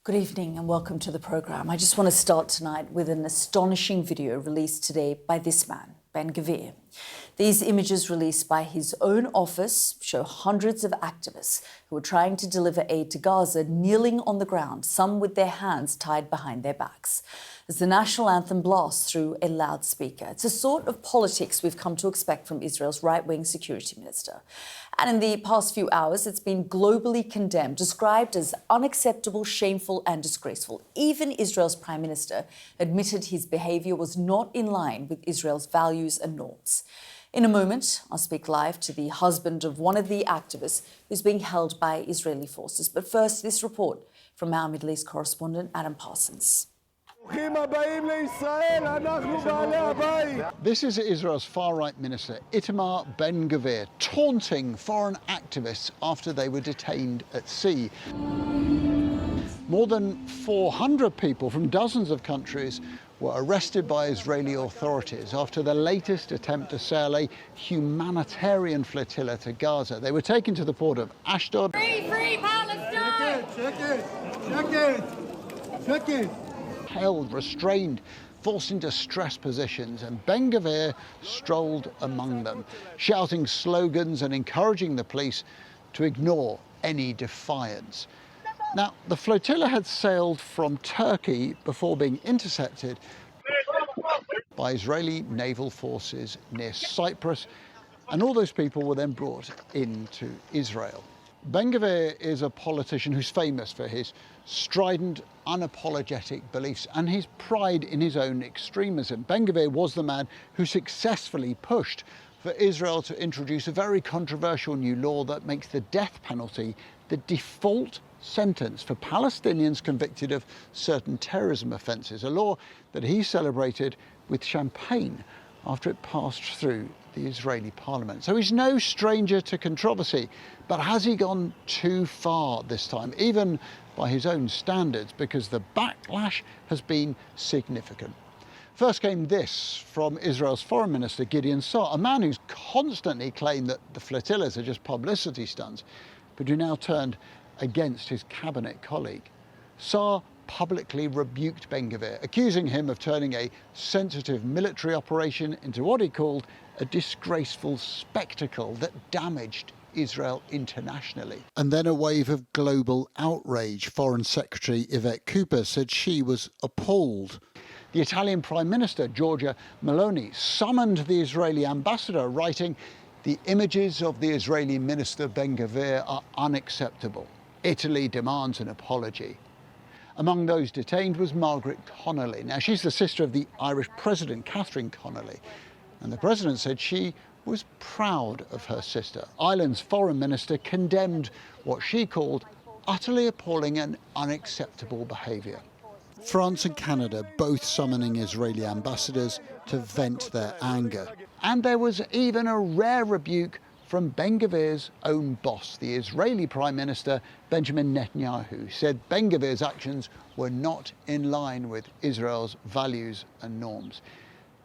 Good evening and welcome to the programme. I just want to start tonight with an astonishing video released today by this man, Ben-Gvir. These images released by his own office show hundreds of activists who are trying to deliver aid to Gaza kneeling on the ground, some with their hands tied behind their backs, as the national anthem blasts through a loudspeaker. It's a sort of politics we've come to expect from Israel's right-wing security minister. And in the past few hours, it's been globally condemned, described as unacceptable, shameful and disgraceful. Even Israel's prime minister admitted his behaviour was not in line with Israel's values and norms. In a moment, I'll speak live to the husband of one of the activists who's being held by Israeli forces. But first, this report from our Middle East correspondent, Adam Parsons. This is Israel's far-right minister, Itamar Ben-Gvir, taunting foreign activists after they were detained at sea. More than 400 people from dozens of countries were arrested by Israeli authorities after the latest attempt to sail a humanitarian flotilla to Gaza. They were taken to the port of Ashdod. Free Palestine! Check it. Held, restrained, forced into stress positions, and Ben-Gvir strolled among them, shouting slogans and encouraging the police to ignore any defiance. Now, the flotilla had sailed from Turkey before being intercepted by Israeli naval forces near Cyprus, and all those people were then brought into Israel. Ben-Gvir is a politician who's famous for his strident, unapologetic beliefs and his pride in his own extremism. Ben-Gvir was the man who successfully pushed for Israel to introduce a very controversial new law that makes the death penalty the default sentence for Palestinians convicted of certain terrorism offences, a law that he celebrated with champagne after it passed through the Israeli parliament. So he's no stranger to controversy, but has he gone too far this time, even by his own standards, because the backlash has been significant? First came this from Israel's foreign minister, Gideon Saar, a man who's constantly claimed that the flotillas are just publicity stunts, but who now turned against his cabinet colleague. Saar publicly rebuked Ben-Gvir, accusing him of turning a sensitive military operation into what he called a disgraceful spectacle that damaged Israel internationally. And then a wave of global outrage. Foreign Secretary Yvette Cooper said she was appalled. The Italian Prime Minister, Giorgia Meloni, summoned the Israeli ambassador, writing, "The images of the Israeli minister Ben-Gvir are unacceptable. Italy demands an apology." Among those detained was Margaret Connolly. Now, she's the sister of the Irish President, Catherine Connolly, and the President said she was proud of her sister. Ireland's foreign minister condemned what she called utterly appalling and unacceptable behaviour. France and Canada both summoning Israeli ambassadors to vent their anger. And there was even a rare rebuke from Ben-Gvir's own boss, the Israeli Prime Minister Benjamin Netanyahu, said Ben-Gvir's actions were not in line with Israel's values and norms.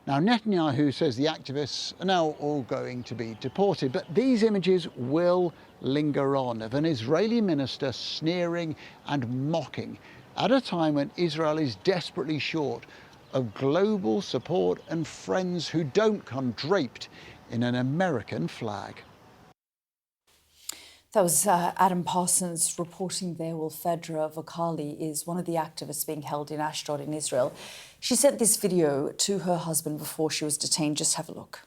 Now, Netanyahu says the activists are now all going to be deported, but these images will linger on of an Israeli minister sneering and mocking at a time when Israel is desperately short of global support and friends who don't come draped in an American flag. That was Adam Parsons reporting there. Well, Fedra Vokali is one of the activists being held in Ashdod in Israel. She sent this video to her husband before she was detained. Just have a look.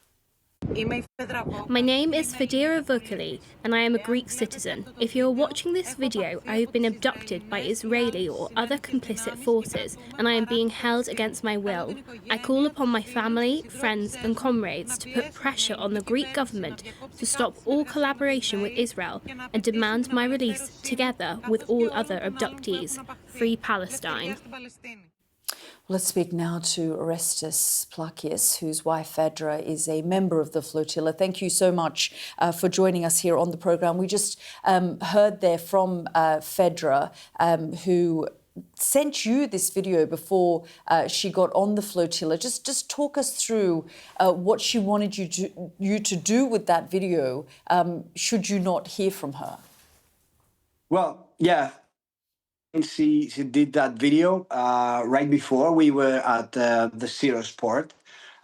My name is Fedra Vokali and I am a Greek citizen. If you're watching this video, I have been abducted by Israeli or other complicit forces and I am being held against my will. I call upon my family, friends and comrades to put pressure on the Greek government to stop all collaboration with Israel and demand my release together with all other abductees. Free Palestine. Let's speak now to Orestes Plakias, whose wife Fedra is a member of the flotilla. Thank you so much for joining us here on the programme. We just heard there from Fedra, who sent you this video before she got on the flotilla. Just talk us through what she wanted you to do with that video should you not hear from her. Well, yeah. she did that video right before we were at the Zero Sport,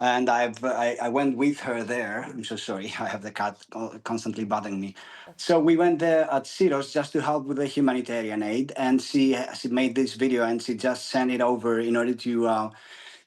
and I went with her there. I'm so sorry, I have the cat constantly bothering me. So we went there at Zero's just to help with the humanitarian aid, and she made this video and she just sent it over in order to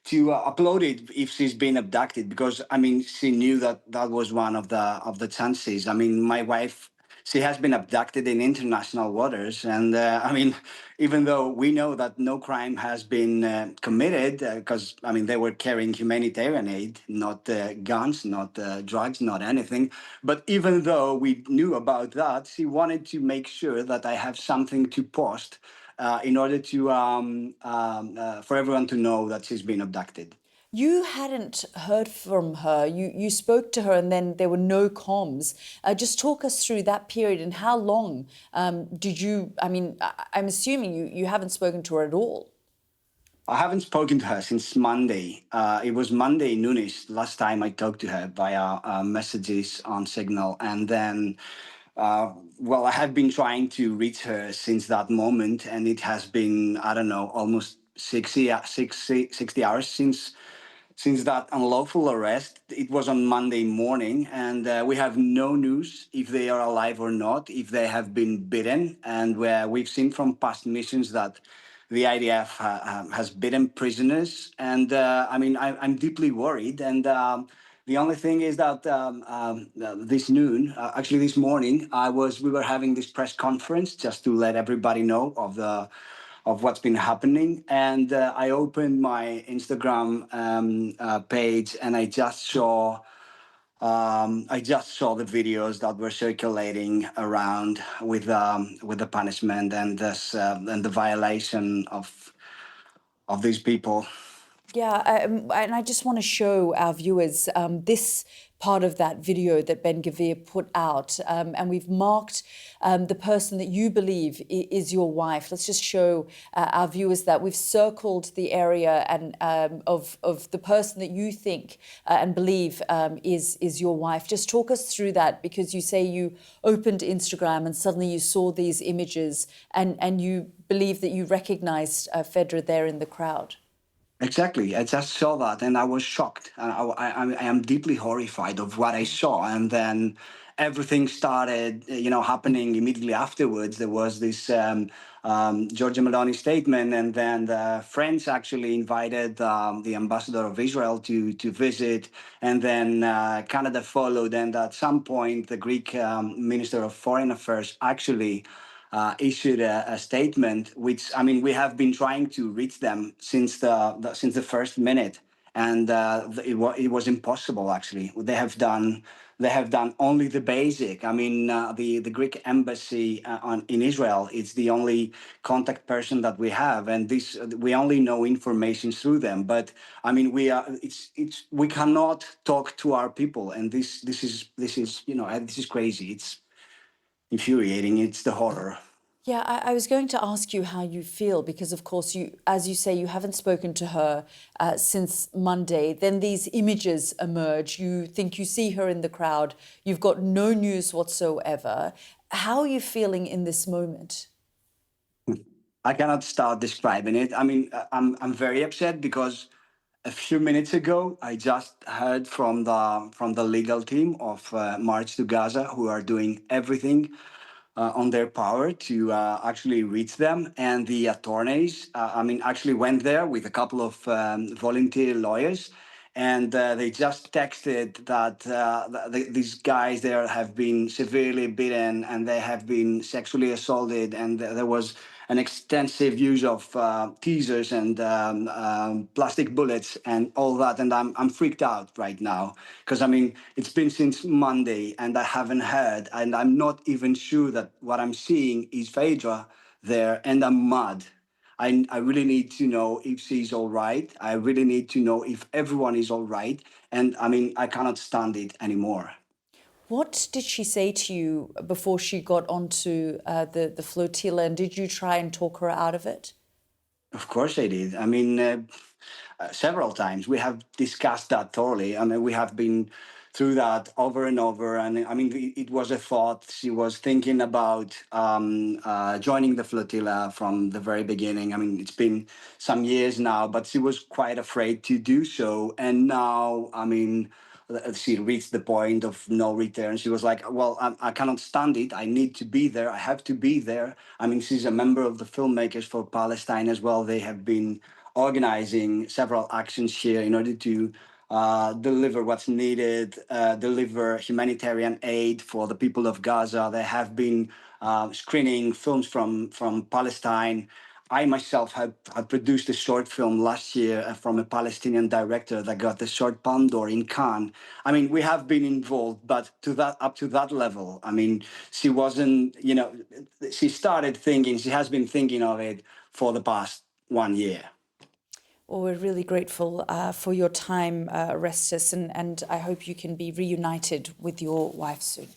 upload it if she's been abducted, because I mean she knew that that was one of the chances. I mean, my wife, she has been abducted in international waters, and I mean, even though we know that no crime has been committed, because I mean they were carrying humanitarian aid, not guns, not drugs, not anything. But even though we knew about that, she wanted to make sure that I have something to post in order to for everyone to know that she's been abducted. You hadn't heard from her. You spoke to her, and then there were no comms. Just talk us through that period and how long did you? I mean, I'm assuming you haven't spoken to her at all. I haven't spoken to her since Monday. It was Monday noonish last time I talked to her via messages on Signal, and then. Well, I have been trying to reach her since that moment, and it has been, I don't know, almost 60 hours since that unlawful arrest. It was on Monday morning, and we have no news if they are alive or not, if they have been bitten. And we've seen from past missions that the IDF has bitten prisoners. And I mean, I'm deeply worried. And the only thing is that this noon, actually this morning, we were having this press conference just to let everybody know of what's been happening. And I opened my Instagram page, and I just saw the videos that were circulating around with the punishment and this and the violation of these people. Yeah, and I just want to show our viewers this part of that video that Ben-Gvir put out, and we've marked the person that you believe is your wife. Let's just show our viewers that we've circled the area and of the person that you think and believe is your wife. Just talk us through that, because you say you opened Instagram and suddenly you saw these images and you believe that you recognized Fedra there in the crowd. Exactly. I just saw that and I was shocked. I am deeply horrified of what I saw. And then everything started, happening immediately afterwards. There was this Giorgia Meloni statement, and then the French actually invited the ambassador of Israel to visit, and then Canada followed. And at some point, the Greek Minister of Foreign Affairs actually issued a statement, which I mean we have been trying to reach them since the first minute, and it was impossible. Actually, they have done only the basic. I mean, the Greek embassy in Israel is the only contact person that we have, and this we only know information through them. But I mean, we cannot talk to our people, and this is this is crazy. It's infuriating. It's the horror. Yeah, I was going to ask you how you feel, because of course you, as you say, you haven't spoken to her since Monday. Then these images emerge. You think you see her in the crowd. You've got no news whatsoever. How are you feeling in this moment? I cannot start describing it. I mean, I'm very upset because a few minutes ago I just heard from the legal team of March to Gaza, who are doing everything on their power to actually reach them. And the attorneys, I mean, actually went there with a couple of volunteer lawyers. And they just texted that these guys there have been severely beaten and they have been sexually assaulted. And there was an extensive use of teasers and plastic bullets and all that. And I'm freaked out right now because, I mean, it's been since Monday and I haven't heard. And I'm not even sure that what I'm seeing is Phaedra there, and I'm mad. I really need to know if she's all right. I really need to know if everyone is all right. And I mean, I cannot stand it anymore. What did she say to you before she got onto the flotilla, and did you try and talk her out of it? Of course I did. I mean, several times we have discussed that thoroughly. I mean, we have been through that over and over. And I mean, it was a thought. She was thinking about joining the flotilla from the very beginning. I mean, it's been some years now, but she was quite afraid to do so. And now, I mean, she reached the point of no return. She was like, well, I cannot stand it. I need to be there. I have to be there. I mean, she's a member of the Filmmakers for Palestine as well. They have been organizing several actions here in order to deliver what's needed, deliver humanitarian aid for the people of Gaza. They have been screening films from Palestine. I myself have produced a short film last year from a Palestinian director that got the short Palme d'Or in Cannes. I mean, we have been involved, but up to that level, I mean, she wasn't, she started thinking, she has been thinking of it for the past 1 year. Well, we're really grateful for your time, Orestes, and I hope you can be reunited with your wife soon.